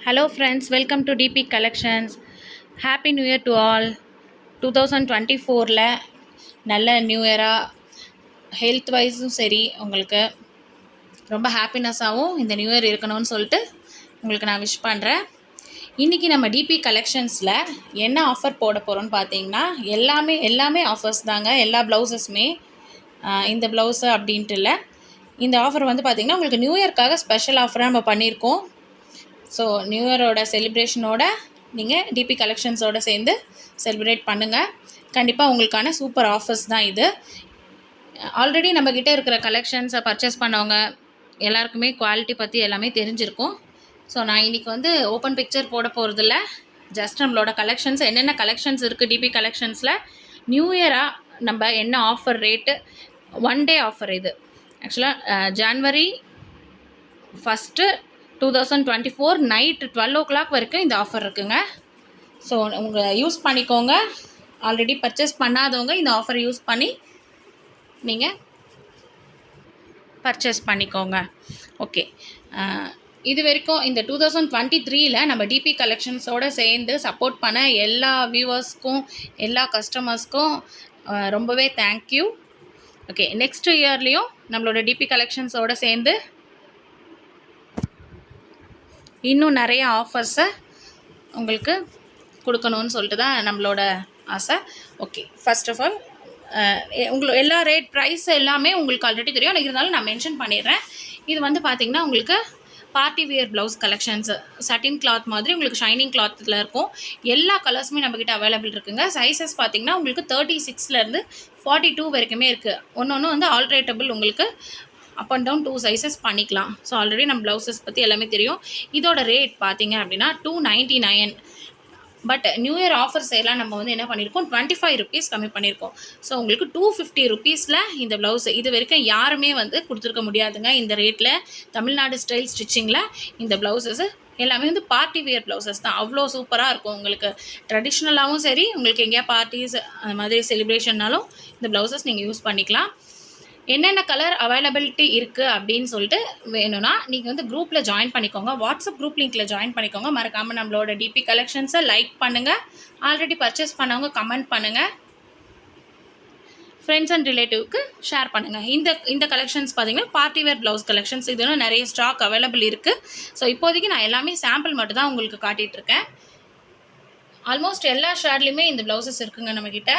Hello friends, welcome to DP Collections. Happy New Year to all. 2024ல நல்ல new இயராக health வைஸும் சரி உங்களுக்கு ரொம்ப ஹாப்பினஸ்ஸாகவும் இந்த நியூ இயர் இருக்கணும்னு சொல்லிட்டு உங்களுக்கு நான் விஷ் பண்ணுறேன். இன்றைக்கி நம்ம டிபி கலெக்ஷன்ஸில் என்ன ஆஃபர் போட போகிறோன்னு பார்த்தீங்கன்னா எல்லாமே ஆஃபர்ஸ் தாங்க. எல்லா ப்ளவுஸஸுமே இந்த ப்ளவுஸு அப்படின்ட்டு இல்லை. இந்த ஆஃபர் வந்து பார்த்திங்கன்னா உங்களுக்கு நியூ இயர்க்காக ஸ்பெஷல் ஆஃபராக நம்ம பண்ணியிருக்கோம். ஸோ நியூ இயரோட செலிப்ரேஷனோட நீங்கள் டிபி கலெக்ஷன்ஸோடு சேர்ந்து செலிப்ரேட் பண்ணுங்கள். கண்டிப்பாக உங்களுக்கான சூப்பர் ஆஃபர்ஸ் தான் இது. ஆல்ரெடி நம்மக்கிட்ட இருக்கிற கலெக்ஷன்ஸை பர்ச்சேஸ் பண்ணவங்க எல்லாருக்குமே குவாலிட்டி பற்றி எல்லாமே தெரிஞ்சிருக்கும். ஸோ நான் இன்றைக்கி வந்து ஓப்பன் பிக்சர் போட போகிறதில்ல. ஜஸ்ட் நம்மளோட கலெக்ஷன்ஸ் என்னென்ன கலெக்ஷன்ஸ் இருக்குது டிபி கலெக்ஷன்ஸில் நியூ இயராக நம்ம என்ன offer rate, one day offer இது. ஆக்சுவலாக ஜான்வரி 1 2024 நைட்டு 12 o'clock வரைக்கும் இந்த ஆஃபர் இருக்குங்க. ஸோ உங்கள் யூஸ் பண்ணிக்கோங்க. ஆல்ரெடி பர்ச்சேஸ் பண்ணாதவங்க இந்த ஆஃபர் யூஸ் பண்ணி நீங்கள் பர்ச்சேஸ் பண்ணிக்கோங்க. ஓகே, இது வரைக்கும் இந்த 2023ல் நம்ம டிபி கலெக்ஷன்ஸோடு சேர்ந்து சப்போர்ட் பண்ண எல்லா வியூவர்ஸ்க்கும் எல்லா கஸ்டமர்ஸ்க்கும் ரொம்பவே தேங்க்யூ. ஓகே, நெக்ஸ்ட் இயர்லேயும் நம்மளோட டிபி கலெக்ஷன்ஸோடு சேர்ந்து இன்னும் நிறைய ஆஃபர்ஸை உங்களுக்கு கொடுக்கணும்னு சொல்லிட்டு தான் நம்மளோட ஆசை. ஓகே, ஃபர்ஸ்ட் ஆஃப் ஆல் உங்களுக்கு எல்லா ரேட் ப்ரைஸ் எல்லாமே உங்களுக்கு ஆல்ரெடி தெரியும். இருந்தாலும் நான் மென்ஷன் பண்ணிடுறேன். இது வந்து பார்த்திங்கன்னா உங்களுக்கு party wear blouse collections சட்டின் cloth மாதிரி உங்களுக்கு ஷைனிங் கிளாத்தில் இருக்கும். எல்லா கலர்ஸுமே நம்மக்கிட்ட அவைலபிள் இருக்குங்க. சைஸஸ் பார்த்திங்கன்னா உங்களுக்கு 36லேருந்து 42 வரைக்குமே இருக்குது. ஒன்று வந்து ஆல்ட்ரேட்டபிள், உங்களுக்கு அப் அண்ட் டவுன் 2 சைஸஸ் பண்ணிக்கலாம். ஸோ ஆல்ரெடி நம்ம ப்ளவுசஸ் பற்றி எல்லாமே தெரியும். இதோட ரேட் பார்த்திங்க அப்படின்னா 299. பட் நியூ இயர் ஆஃபர்ஸ் எல்லாம் நம்ம வந்து என்ன பண்ணியிருக்கோம், 25 rupees கம்மி பண்ணியிருக்கோம். ஸோ உங்களுக்கு 250 rupeesல இந்த ப்ளவுஸ் இது வரைக்கும் யாருமே வந்து கொடுத்துருக்க முடியாதுங்க. இந்த ரேட்டில் தமிழ்நாடு ஸ்டைல் ஸ்டிச்சிங்கில் இந்த ப்ளவுசஸ் எல்லாமே வந்து பார்ட்டி வியர் ப்ளவுசஸ் தான். அவ்வளோ சூப்பராக இருக்கும். உங்களுக்கு ட்ரெடிஷ்னலாகவும் சரி, உங்களுக்கு எங்கேயா பார்ட்டிஸ் அந்த மாதிரி செலிப்ரேஷன்னாலும் இந்த ப்ளவுசஸ் நீங்கள் யூஸ் பண்ணிக்கலாம். என்னென்ன கலர் அவைலபிலிட்டி இருக்குது அப்படின்னு சொல்லிட்டு வேணும்னா நீங்கள் வந்து குரூப்பில் ஜாயின் பண்ணிக்கோங்க. வாட்ஸ்அப் குரூப் லிங்க்கில் ஜாயின் பண்ணிக்கோங்க. மறக்காமல் நம்மளோட டிபி கலெக்ஷன்ஸை லைக் பண்ணுங்கள். ஆல்ரெடி பர்ச்சேஸ் பண்ணவங்க கமெண்ட் பண்ணுங்கள். ஃப்ரெண்ட்ஸ் அண்ட் ரிலேட்டிவ்க்கு ஷேர் பண்ணுங்கள். இந்த கலெக்ஷன்ஸ் பார்த்தீங்கன்னா பார்ட்டி வேர் ப்ளவுஸ் கலெக்ஷன்ஸ். இது இன்னும் நிறைய ஸ்டாக் அவைலபிள் இருக்குது. ஸோ இப்போதைக்கு நான் எல்லாமே சாம்பிள் மட்டும் தான் உங்களுக்கு காட்டிகிட்ருக்கேன். ஆல்மோஸ்ட் எல்லா ஷேர்லேயுமே இந்த ப்ளவுசஸ் இருக்குங்க நம்மக்கிட்ட.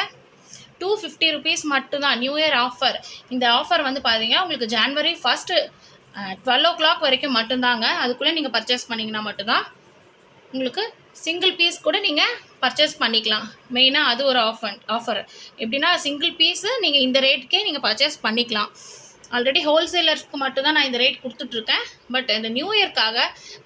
250 rupees மட்டும்தான் நியூ இயர் ஆஃபர். இந்த ஆஃபர் வந்து பார்த்தீங்கன்னா உங்களுக்கு ஜான்வரி 1 12 o'clock வரைக்கும் மட்டும்தாங்க. அதுக்குள்ளே நீங்கள் பர்ச்சேஸ் பண்ணிங்கன்னா மட்டும்தான் உங்களுக்கு சிங்கிள் பீஸ் கூட நீங்கள் பர்ச்சேஸ் பண்ணிக்கலாம். மெயினாக அது ஒரு ஆஃபர். எப்படின்னா சிங்கிள் பீஸு நீங்கள் இந்த ரேட்டுக்கே நீங்கள் பர்ச்சேஸ் பண்ணிக்கலாம். ஆல்ரெடி ஹோல்சேலர்ஸ்க்கு மட்டும்தான் நான் இந்த ரேட் கொடுத்துட்ருக்கேன். பட் இந்த நியூ இயர்க்காக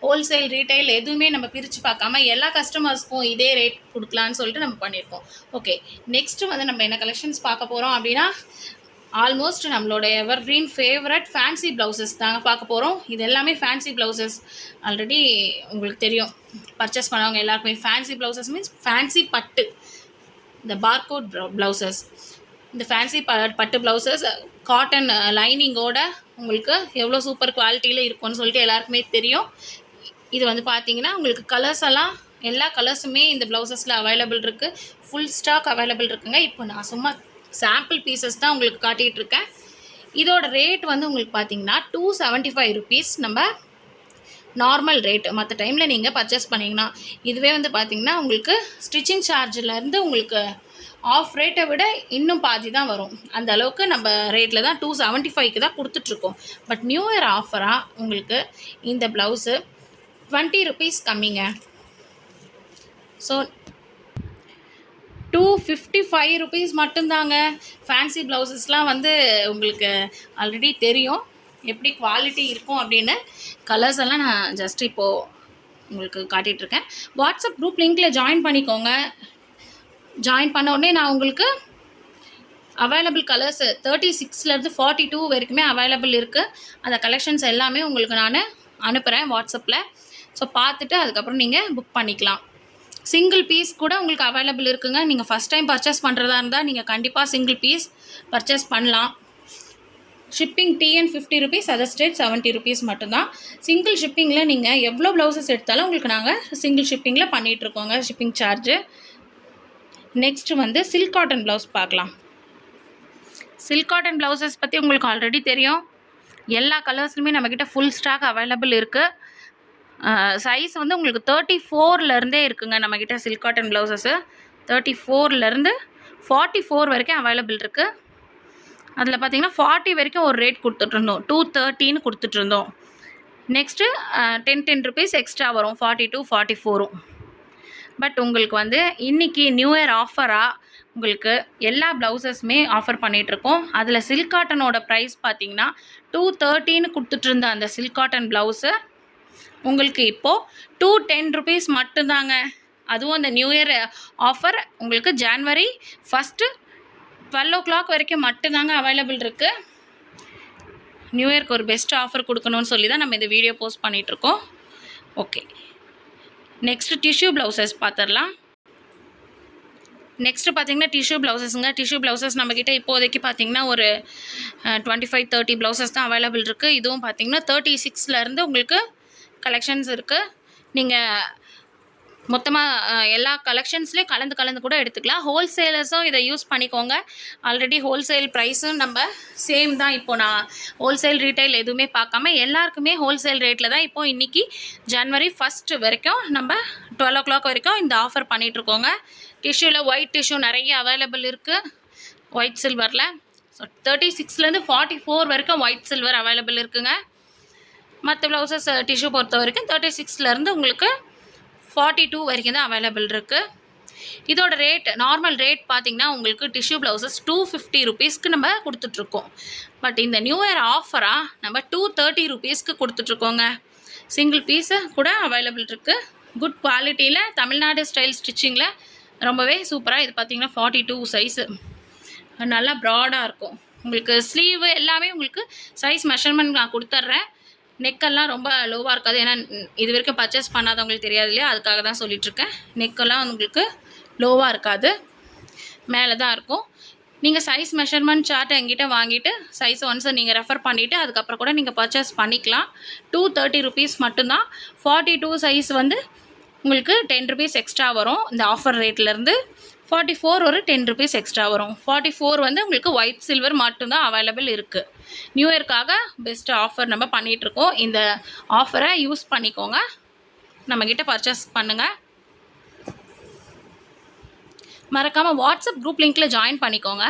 ஹோல்சேல் ரீட்டைல் எதுவுமே நம்ம பிரித்து பார்க்காம எல்லா கஸ்டமர்ஸ்க்கும் இதே ரேட் கொடுக்கலான்னு சொல்லிட்டு நம்ம பண்ணியிருக்கோம். ஓகே, நெக்ஸ்ட்டு வந்து நம்ம என்ன கலெக்ஷன்ஸ் பார்க்க போகிறோம் அப்படின்னா ஆல்மோஸ்ட் நம்மளோட எவர் கிரீன் ஃபேவரட் ஃபேன்சி ப்ளவுசஸ் தாங்க பார்க்க போகிறோம். இது எல்லாமே ஃபேன்சி ப்ளவுசஸ். ஆல்ரெடி உங்களுக்கு தெரியும், பர்ச்சேஸ் பண்ணவங்க எல்லாருக்குமே ஃபேன்சி ப்ளவுசஸ் மீன்ஸ் ஃபேன்சி பட்டு, இந்த பார்கோட் ப்ளவுசஸ். இந்த ஃபேன்சி பட்டு ப்ளவுசஸ் காட்டன் லைனிங்கோட உங்களுக்கு எவ்வளோ சூப்பர் குவாலிட்டியில் இருக்கும்னு சொல்லிட்டு எல்லாருக்குமே தெரியும். இது வந்து பார்த்தீங்கன்னா உங்களுக்கு கலர்ஸ் எல்லாம் எல்லா கலர்ஸுமே இந்த ப்ளவுசஸில் அவைலபிள் இருக்குது. ஃபுல் ஸ்டாக் அவைலபிள் இருக்குங்க. இப்போ நான் சும்மா சாம்பிள் பீசஸ் தான் உங்களுக்கு காட்டிகிட்டு இருக்கேன். இதோட ரேட் வந்து உங்களுக்கு பார்த்தீங்கன்னா 275 rupees நம்ம நார்மல் ரேட்டு. மற்ற டைமில் நீங்கள் பர்ச்சேஸ் பண்ணிங்கன்னா இதுவே வந்து பார்த்திங்கன்னா உங்களுக்கு ஸ்டிச்சிங் சார்ஜிலேருந்து உங்களுக்கு ஆஃப் ரேட்டை விட இன்னும் பாதி தான் வரும். அந்த அளவுக்கு நம்ம ரேட்டில் தான் 275க்கு தான் கொடுத்துட்ருக்கோம். பட் நியூ இயர் ஆஃபராக உங்களுக்கு இந்த ப்ளவுஸு 20 rupees கம்மிங்க. ஸோ 255 rupees மட்டும்தாங்க. ஃபேன்சி ப்ளவுசஸ்லாம் வந்து உங்களுக்கு ஆல்ரெடி தெரியும் எப்படி குவாலிட்டி இருக்கும் அப்படின்னு. கலர்ஸ் எல்லாம் நான் ஜஸ்ட் இப்போது உங்களுக்கு காட்டிகிட்ருக்கேன். வாட்ஸ்அப் குரூப் லிங்க்கில் ஜாயின் பண்ணிக்கோங்க. ஜாயின் பண்ண உடனே நான் உங்களுக்கு அவைலபிள் கலர்ஸ் 36லேருந்து 42 வரைக்குமே அவைலபிள் இருக்குது. அந்த கலெக்ஷன்ஸ் எல்லாமே உங்களுக்கு நான் அனுப்புகிறேன் வாட்ஸ்அப்பில். ஸோ பார்த்துட்டு அதுக்கப்புறம் நீங்கள் புக் பண்ணிக்கலாம். சிங்கிள் பீஸ் கூட உங்களுக்கு அவைலபிள் இருக்குங்க. நீங்கள் ஃபஸ்ட் டைம் பர்ச்சேஸ் பண்ணுறதா இருந்தால் நீங்கள் கண்டிப்பாக சிங்கிள் பீஸ் பர்ச்சேஸ் பண்ணலாம். Shipping TN 50 rupees, other state 70 rupees மட்டும்தான். சிங்கிள் ஷிப்பிங்கில் நீங்கள் எவ்வளோ ப்ளவுசஸ் எடுத்தாலும் உங்களுக்கு நாங்கள் சிங்கிள் ஷிப்பிங்கில் பண்ணிகிட்ருக்கோங்க ஷிப்பிங் சார்ஜு. நெக்ஸ்ட்டு வந்து சில்க் காட்டன் ப்ளவுஸ் பார்க்கலாம். சில்க் காட்டன் ப்ளவுசஸ் பற்றி உங்களுக்கு ஆல்ரெடி தெரியும். எல்லா கலர்ஸ்லையுமே நம்மக்கிட்ட ஃபுல் ஸ்டாக் அவைலபிள் இருக்குது. சைஸ் வந்து உங்களுக்கு 34லேருந்தே இருக்குங்க நம்மக்கிட்ட சில்க் காட்டன் ப்ளவுசஸ்ஸு. 34லேருந்து 44 வரைக்கும் அவைலபிள் இருக்குது. அதில் பார்த்தீங்கன்னா 40 வரைக்கும் ஒரு ரேட் கொடுத்துட்ருந்தோம், 230ன்னு கொடுத்துட்ருந்தோம். நெக்ஸ்ட்டு 10 ருபீஸ் எக்ஸ்ட்ரா வரும், 42 44. பட் உங்களுக்கு வந்து இன்றைக்கி நியூ இயர் ஆஃபராக உங்களுக்கு எல்லா ப்ளவுசஸுமே ஆஃபர் பண்ணிகிட்ருக்கோம். அதில் சில்க் காட்டனோட ப்ரைஸ் பார்த்தீங்கன்னா 230ன்னு கொடுத்துட்ருந்த அந்த சில்க் காட்டன் ப்ளவுஸு உங்களுக்கு இப்போது 210 ருபீஸ் மட்டும்தாங்க. அதுவும் அந்த நியூ இயர் ஆஃபர் உங்களுக்கு ஜான்வரி 1 12 o'clock வரைக்கும் மட்டும்தாங்க அவைலபிள் இருக்குது. நியூ இயர்க்கு ஒரு பெஸ்ட் ஆஃபர் கொடுக்கணும்னு சொல்லி தான் நம்ம இந்த வீடியோ போஸ்ட் பண்ணிகிட்ருக்கோம். ஓகே, நெக்ஸ்ட்டு டிஷ்யூ ப்ளவுசஸ் பார்த்துடலாம். நெக்ஸ்ட்டு பார்த்தீங்கன்னா டிஷ்யூ ப்ளவுசஸுங்க. டிஷ்யூ ப்ளவுசஸ் நம்மக்கிட்ட இப்போதைக்கு பார்த்தீங்கன்னா ஒரு 25-30 ப்ளவுசஸ் தான் அவைலபிள் இருக்குது. இதுவும் பார்த்தீங்கன்னா 36லேருந்து உங்களுக்கு கலெக்ஷன்ஸ் இருக்குது. நீங்கள் மொத்தமாக எல்லா கலெக்ஷன்ஸ்லேயும் கலந்து கூட எடுத்துக்கலாம். ஹோல்சேலர்ஸும் இதை யூஸ் பண்ணிக்கோங்க. ஆல்ரெடி ஹோல்சேல் ப்ரைஸும் நம்ம சேம் தான். இப்போது நான் ஹோல்சேல் ரீட்டைல் எதுவுமே பார்க்காம எல்லாருக்குமே ஹோல்சேல் ரேட்டில் தான் இப்போது இன்றைக்கி ஜனவரி 1 வரைக்கும் நம்ம 12 o'clock வரைக்கும் இந்த ஆஃபர் பண்ணிகிட்ருக்கோங்க. டிஷ்யூவில் ஒயிட் டிஷ்யூ நிறைய அவைலபிள் இருக்குது, ஒயிட் சில்வரில். ஸோ 36லேருந்து 44 வரைக்கும் ஒயிட் சில்வர் அவைலபிள் இருக்குங்க. மற்ற ப்ளவுசஸ் டிஷ்யூ பொறுத்த வரைக்கும் 36லேருந்து உங்களுக்கு 42 வரைக்கும் தான் அவைலபிள் இருக்குது. இதோட ரேட் நார்மல் ரேட் பார்த்திங்கன்னா உங்களுக்கு டிஷ்யூ ப்ளவுசஸ் 250 ருபீஸ்க்கு நம்ம கொடுத்துட்ருக்கோம். பட் இந்த நியூ இயர் ஆஃபராக நம்ம 230 ருபீஸ்க்கு கொடுத்துட்ருக்கோங்க. சிங்கிள் பீஸு கூட அவைலபிள் இருக்குது. குட் குவாலிட்டியில் தமிழ்நாடு ஸ்டைல் ஸ்டிச்சிங்கில் ரொம்பவே சூப்பராக. இது பார்த்திங்கன்னா 42 சைஸு, நல்லா ப்ராடாக இருக்கும். உங்களுக்கு ஸ்லீவு எல்லாமே உங்களுக்கு சைஸ் மெஷர்மெண்ட் நான் கொடுத்துட்றேன். நெக்கெல்லாம் ரொம்ப லோவாக இருக்காது, ஏன்னா இது வரைக்கும் பர்ச்சேஸ் பண்ணாதவங்களுக்கு தெரியாது இல்லையா, அதுக்காக தான் சொல்லிகிட்ருக்கேன். நெக்கெல்லாம் உங்களுக்கு லோவாக இருக்காது, மேலே தான் இருக்கும். நீங்கள் சைஸ் மெஷர்மெண்ட் சார்ட் எங்கிட்ட வாங்கிட்டு சைஸ் ஒன்ஸை நீங்கள் ரெஃபர் பண்ணிவிட்டு அதுக்கப்புறம் கூட நீங்கள் பர்ச்சேஸ் பண்ணிக்கலாம். 230 ருபீஸ் மட்டும்தான். 42 சைஸ் வந்து உங்களுக்கு 10 ருபீஸ் எக்ஸ்ட்ரா வரும் இந்த ஆஃபர் ரேட்லேருந்து. 44 ஒரு 10 ருபீஸ் எக்ஸ்ட்ரா வரும். 44 வந்து உங்களுக்கு ஒயிட் சில்வர் மட்டும்தான் அவைலபிள் இருக்குது. நியூ இயர்க்காக பெஸ்ட் ஆஃபர் நம்ம பண்ணிகிட்ருக்கோம். இந்த ஆஃபரை யூஸ் பண்ணிக்கோங்க, நம்மக்கிட்ட பர்ச்சேஸ் பண்ணுங்கள். மறக்காமல் வாட்ஸ்அப் குரூப் லிங்க்கில் ஜாயின் பண்ணிக்கோங்க.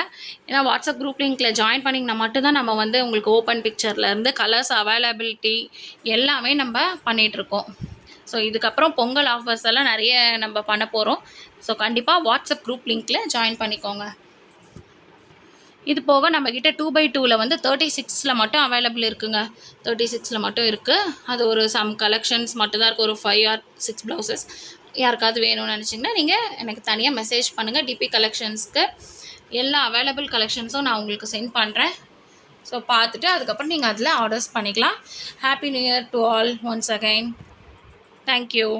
ஏன்னா வாட்ஸ்அப் குரூப் லிங்க்கில் ஜாயின் பண்ணிங்கன்னா மட்டும்தான் நம்ம வந்து உங்களுக்கு ஓப்பன் பிக்சர்லேருந்து கலர்ஸ் அவைலபிலிட்டி எல்லாமே நம்ம பண்ணிகிட்ருக்கோம். ஸோ இதுக்கப்புறம் பொங்கல் ஆஃபர்ஸ் எல்லாம் நிறைய நம்ம பண்ண போகிறோம். ஸோ கண்டிப்பாக வாட்ஸ்அப் குரூப் லிங்க்கில் ஜாயின் பண்ணிக்கோங்க. இது போக நம்மக்கிட்ட 2x2ல் வந்து 36ல் மட்டும் அவைலபிள் இருக்குங்க. 36ல் மட்டும் இருக்குது. அது ஒரு சம் கலெக்ஷன்ஸ் மட்டும்தான் இருக்குது, ஒரு 5 or 6 ப்ளவுசஸ். யாருக்காவது வேணும்னு நினச்சிங்கன்னா நீங்கள் எனக்கு தனியாக மெசேஜ் பண்ணுங்கள். டிபி கலெக்ஷன்ஸ்க்கு எல்லா அவைலபிள் கலெக்ஷன்ஸும் நான் உங்களுக்கு சென்ட் பண்ணுறேன். ஸோ பார்த்துட்டு அதுக்கப்புறம் நீங்கள் அதில் ஆர்டர்ஸ் பண்ணிக்கலாம். Happy new year to all once again. Thank you.